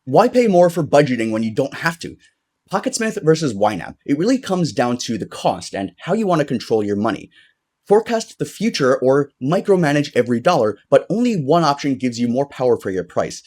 Why pay more for budgeting when you don't have to? Pocketsmith versus YNAB. It really comes down to the cost and how you want to control your money. Forecast the future or micromanage every dollar, but only one option gives you more power for your price.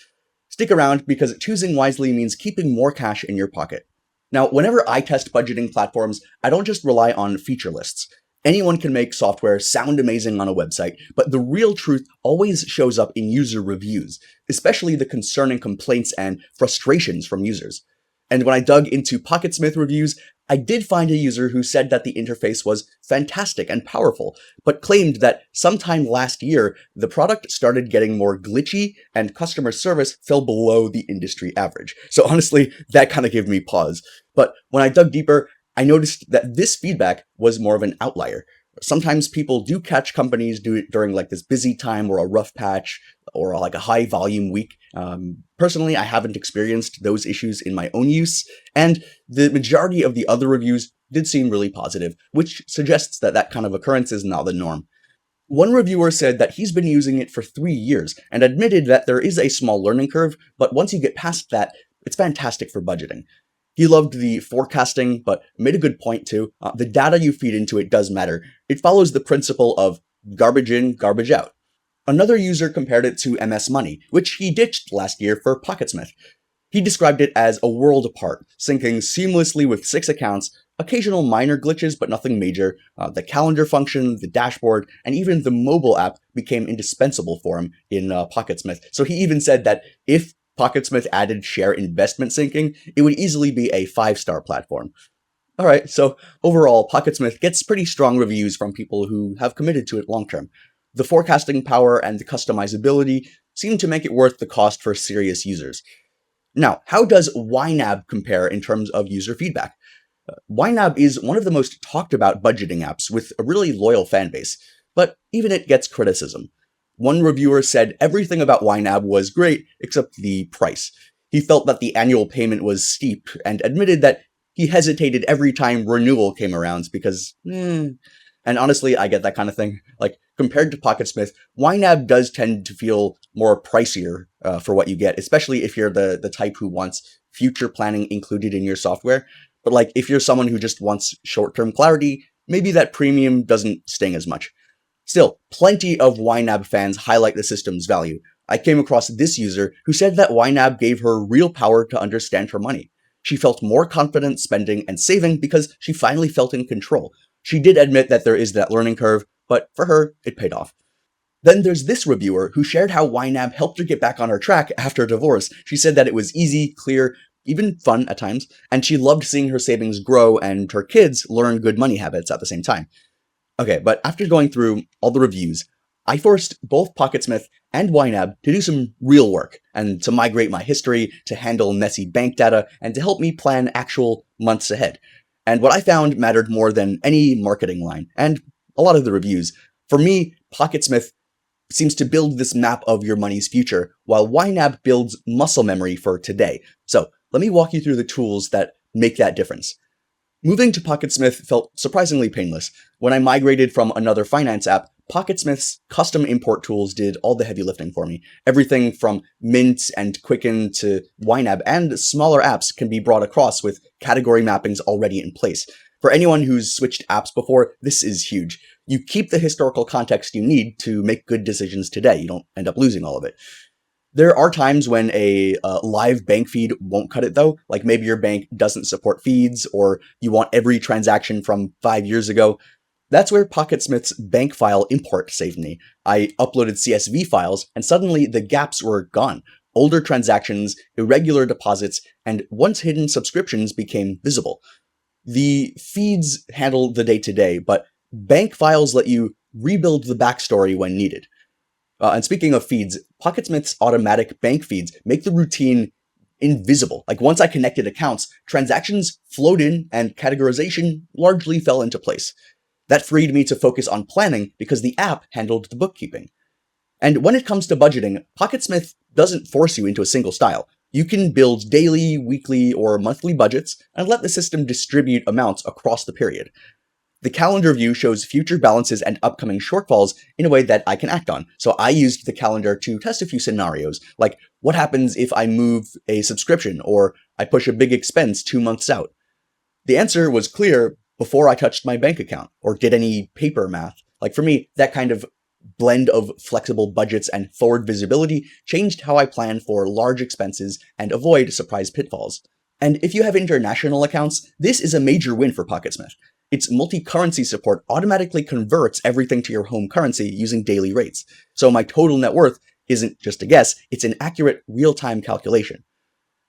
Stick around because choosing wisely means keeping more cash in your pocket. Now, whenever I test budgeting platforms, I don't just rely on feature lists. Anyone can make software sound amazing on a website, but the real truth always shows up in user reviews, especially the concerning complaints and frustrations from users. And when I dug into Pocketsmith reviews, I did find a user who said that the interface was fantastic and powerful, but claimed that sometime last year, the product started getting more glitchy and customer service fell below the industry average. So honestly, that kind of gave me pause. But when I dug deeper, I noticed that this feedback was more of an outlier. Sometimes people do catch companies do it during like this busy time or a rough patch or like a high volume week. Personally, I haven't experienced those issues in my own use, and the majority of the other reviews did seem really positive, which suggests that that kind of occurrence is not the norm. One reviewer said that he's been using it for 3 years and admitted that there is a small learning curve, but once you get past that, it's fantastic for budgeting. He loved the forecasting, but made a good point too. The data you feed into it does matter. It follows the principle of garbage in, garbage out. Another user compared it to MS Money, which he ditched last year for Pocketsmith. He described it as a world apart, syncing seamlessly with 6 accounts, occasional minor glitches but nothing major. The calendar function, the dashboard, and even the mobile app became indispensable for him in Pocketsmith. So he even said that if Pocketsmith added share investment syncing, it would easily be a 5-star platform. Alright, so overall, Pocketsmith gets pretty strong reviews from people who have committed to it long term. The forecasting power and the customizability seem to make it worth the cost for serious users. Now, how does YNAB compare in terms of user feedback? YNAB is one of the most talked about budgeting apps with a really loyal fan base, but even it gets criticism. One reviewer said everything about YNAB was great except the price. He felt that the annual payment was steep and admitted that he hesitated every time renewal came around because, And honestly, I get that kind of thing. Like, compared to Pocketsmith, YNAB does tend to feel more pricier for what you get, especially if you're the type who wants future planning included in your software. But like, if you're someone who just wants short-term clarity, maybe that premium doesn't sting as much. Still, plenty of YNAB fans highlight the system's value. I came across this user who said that YNAB gave her real power to understand her money. She felt more confident spending and saving because she finally felt in control. She did admit that there is that learning curve, but for her, it paid off. Then there's this reviewer who shared how YNAB helped her get back on her track after a divorce. She said that it was easy, clear, even fun at times, and she loved seeing her savings grow and her kids learn good money habits at the same time. Okay, but after going through all the reviews, I forced both Pocketsmith and YNAB to do some real work and to migrate my history, to handle messy bank data, and to help me plan actual months ahead. And what I found mattered more than any marketing line, and a lot of the reviews. For me, Pocketsmith seems to build this map of your money's future, while YNAB builds muscle memory for today. So let me walk you through the tools that make that difference. Moving to Pocketsmith felt surprisingly painless. When I migrated from another finance app, Pocketsmith's custom import tools did all the heavy lifting for me. Everything from Mint and Quicken to YNAB and smaller apps can be brought across with category mappings already in place. For anyone who's switched apps before, this is huge. You keep the historical context you need to make good decisions today. You don't end up losing all of it. There are times when a live bank feed won't cut it though, like maybe your bank doesn't support feeds or you want every transaction from 5 years ago. That's where Pocketsmith's bank file import saved me. I uploaded CSV files and suddenly the gaps were gone. Older transactions, irregular deposits, and once hidden subscriptions became visible. The feeds handle the day-to-day, but bank files let you rebuild the backstory when needed. And speaking of feeds, Pocketsmith's automatic bank feeds make the routine invisible. Like once I connected accounts, transactions flowed in and categorization largely fell into place. That freed me to focus on planning because the app handled the bookkeeping. And when it comes to budgeting, Pocketsmith doesn't force you into a single style. You can build daily, weekly, or monthly budgets and let the system distribute amounts across the period. The calendar view shows future balances and upcoming shortfalls in a way that I can act on. So I used the calendar to test a few scenarios, like what happens if I move a subscription or I push a big expense 2 months out. The answer was clear before I touched my bank account or did any paper math. Like for me, that kind of blend of flexible budgets and forward visibility changed how I plan for large expenses and avoid surprise pitfalls. And if you have international accounts, this is a major win for Pocketsmith. Its multi-currency support automatically converts everything to your home currency using daily rates. So my total net worth isn't just a guess, it's an accurate real-time calculation.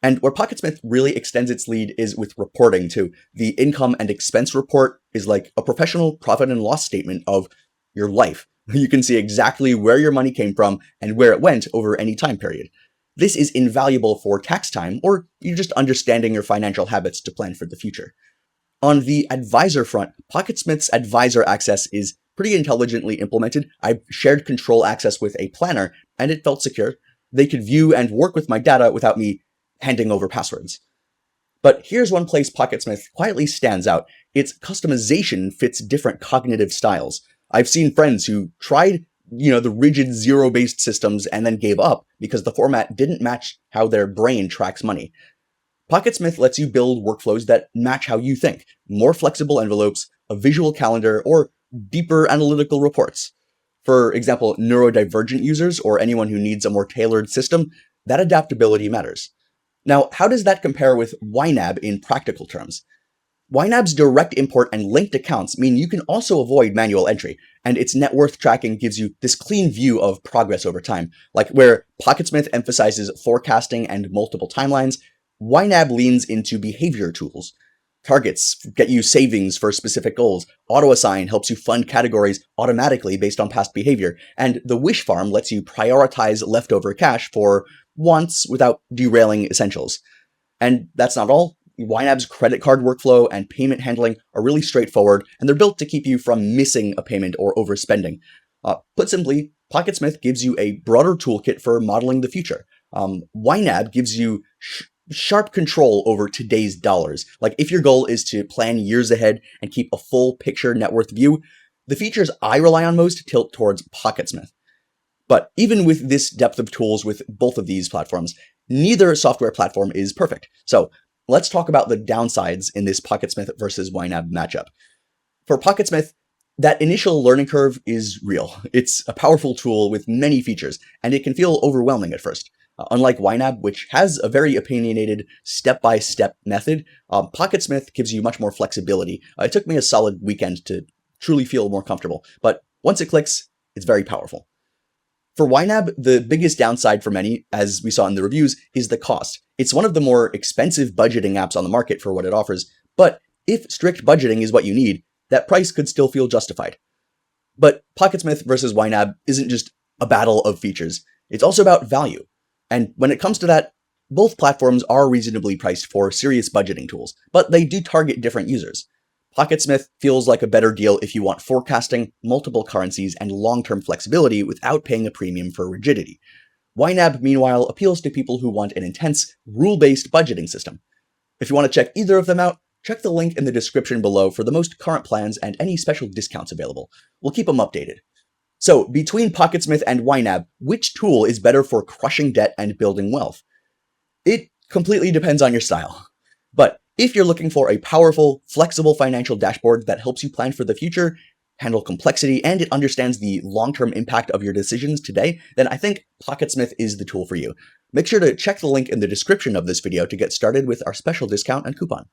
And where Pocketsmith really extends its lead is with reporting too. The income and expense report is like a professional profit and loss statement of your life. You can see exactly where your money came from and where it went over any time period. This is invaluable for tax time or you're just understanding your financial habits to plan for the future. On the advisor front, Pocketsmith's advisor access is pretty intelligently implemented. I shared control access with a planner and it felt secure. They could view and work with my data without me handing over passwords. But here's one place Pocketsmith quietly stands out. Its customization fits different cognitive styles. I've seen friends who tried, the rigid zero-based systems and then gave up because the format didn't match how their brain tracks money. Pocketsmith lets you build workflows that match how you think, more flexible envelopes, a visual calendar, or deeper analytical reports. For example, neurodivergent users or anyone who needs a more tailored system, that adaptability matters. Now, how does that compare with YNAB in practical terms? YNAB's direct import and linked accounts mean you can also avoid manual entry, and its net worth tracking gives you this clean view of progress over time. Like where Pocketsmith emphasizes forecasting and multiple timelines, YNAB leans into behavior tools. Targets get you savings for specific goals. Auto-assign helps you fund categories automatically based on past behavior. And the wish farm lets you prioritize leftover cash for wants without derailing essentials. And that's not all. YNAB's credit card workflow and payment handling are really straightforward, and they're built to keep you from missing a payment or overspending. Put simply, Pocketsmith gives you a broader toolkit for modeling the future. YNAB gives you sharp control over today's dollars. Like if your goal is to plan years ahead and keep a full picture net worth view, the features I rely on most tilt towards Pocketsmith. But even with this depth of tools with both of these platforms, neither software platform is perfect. So let's talk about the downsides in this Pocketsmith versus YNAB matchup. For Pocketsmith, that initial learning curve is real. It's a powerful tool with many features, and it can feel overwhelming at first. Unlike YNAB, which has a very opinionated step-by-step method, Pocketsmith gives you much more flexibility. It took me a solid weekend to truly feel more comfortable, but once it clicks, it's very powerful. For YNAB, the biggest downside for many, as we saw in the reviews, is the cost. It's one of the more expensive budgeting apps on the market for what it offers, but if strict budgeting is what you need, that price could still feel justified. But Pocketsmith versus YNAB isn't just a battle of features, it's also about value. And when it comes to that, both platforms are reasonably priced for serious budgeting tools, but they do target different users. Pocketsmith feels like a better deal if you want forecasting, multiple currencies, and long-term flexibility without paying a premium for rigidity. YNAB, meanwhile, appeals to people who want an intense, rule-based budgeting system. If you want to check either of them out, check the link in the description below for the most current plans and any special discounts available. We'll keep them updated. So, between Pocketsmith and YNAB, which tool is better for crushing debt and building wealth? It completely depends on your style. But if you're looking for a powerful, flexible financial dashboard that helps you plan for the future, handle complexity, and it understands the long-term impact of your decisions today, then I think Pocketsmith is the tool for you. Make sure to check the link in the description of this video to get started with our special discount and coupon.